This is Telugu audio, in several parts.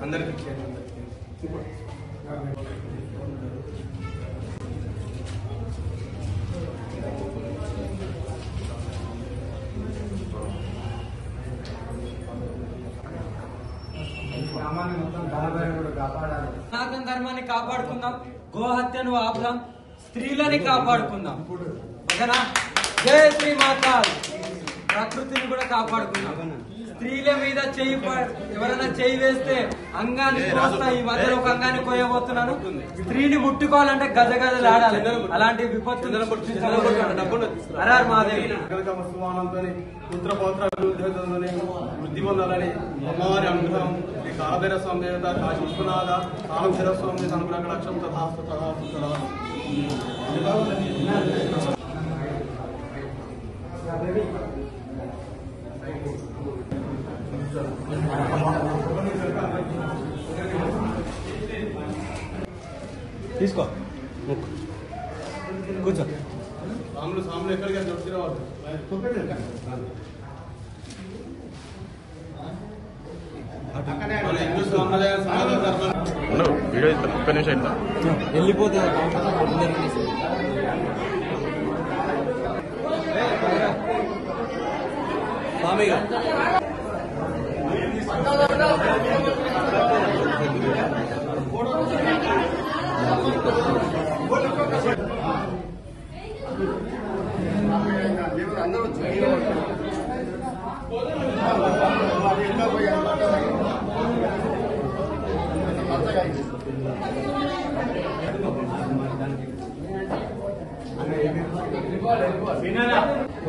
అందరికి సనాతన ధర్మాన్ని కాపాడుకుందాం, గోహత్యను ఆపుదాం, స్త్రీలని కాపాడుకుందాం. ఓకేనా? జై శ్రీ మాతా. ప్రకృతిని కూడా కాపాడుకుందాం. స్త్రీల మీద ఎవరైనా చేయి వేస్తే అంగాన్ని కోస్తా. ఈ మధ్యలో ఒక అంగాన్ని కోయబోతున్నాను. స్త్రీని ముట్టుకోవాలంటే గజగజలాడాలి. అలాంటి విపత్తు వృద్ధి పొందాలని అమ్మవారి అనుగ్రహం ఈ కాలభైర స్వామి దేవత కాశీ విశ్వనాథ కాలభైర స్వామి అనుగ్రహ లక్ష్యం తథాస్తు తీసుకో కూర్చో. సాములు ఎక్కడికి దొరికి రావాలి. వీడియో ఇస్తాను, ఒక్క నిమిషం ఇస్తా. వెళ్ళిపోతుంది స్వామిగా.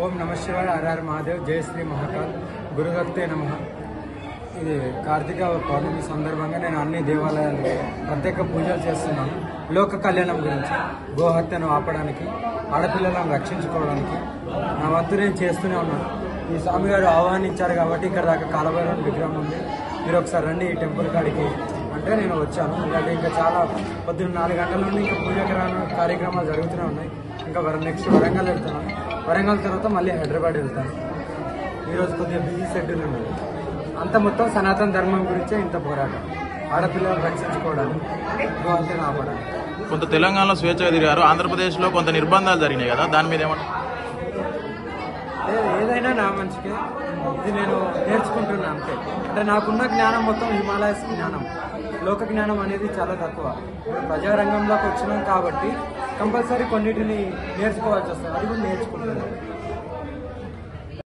ఓం నమ శివాయ. హర మహాదేవ్. జయ శ్రీ మహాకాల్. గురుదత్తే నమః. ఇది కార్తీక పౌర్ణమి సందర్భంగా నేను అన్ని దేవాలయాలకు ప్రత్యేక పూజలు చేస్తున్నాను. లోక కళ్యాణం గురించి, గోహత్యను ఆపడానికి, ఆడపిల్లలను రక్షించుకోవడానికి నా వంతు నేను చేస్తూనే ఉన్నాను. ఈ స్వామి గారు ఆహ్వానించారు కాబట్టి ఇక్కడ దాకా కాలభైరవ విగ్రహం ఉంది. మీరు ఒకసారి రండి ఈ టెంపుల్ కాడికి అంటే నేను వచ్చాను. ఎందుకంటే ఇంకా చాలా పొద్దున్న 4 గంటల నుండి ఇంకా పూజా కార్యక్రమాలు జరుగుతూనే ఉన్నాయి. ఇంకా నెక్స్ట్ వరంగల్ వెళ్తున్నాను. వరంగల్ తర్వాత మళ్ళీ హైదరాబాద్ వెళ్తాను. ఈరోజు కొద్దిగా బిజీ షెడ్యూల్ ఉన్నది. అంత మొత్తం సనాతన ధర్మం గురించే ఇంత పోరాటం. ఆడపిల్లలను రక్షించుకోవడానికి, గోహత్యను ఆపడానికి. కొంత తెలంగాణలో స్వేచ్ఛగా తిరిగారు, ఆంధ్రప్రదేశ్లో కొంత నిర్బంధాలు జరిగినాయి కదా, దాని మీద ఏమంటారు? ఏదైనా నా మంచికే. ఇది నేను నేర్చుకుంటున్నా అంతే. అంటే నాకున్న జ్ఞానం మొత్తం హిమాలయస్ జ్ఞానం. లోక జ్ఞానం అనేది చాలా తక్కువ. ప్రజారంగంలోకి వచ్చినాం కాబట్టి కంపల్సరీ కొన్నిటిని నేర్చుకోవాల్సి వస్తుంది. అది కూడా నేర్చుకుంటున్నాను.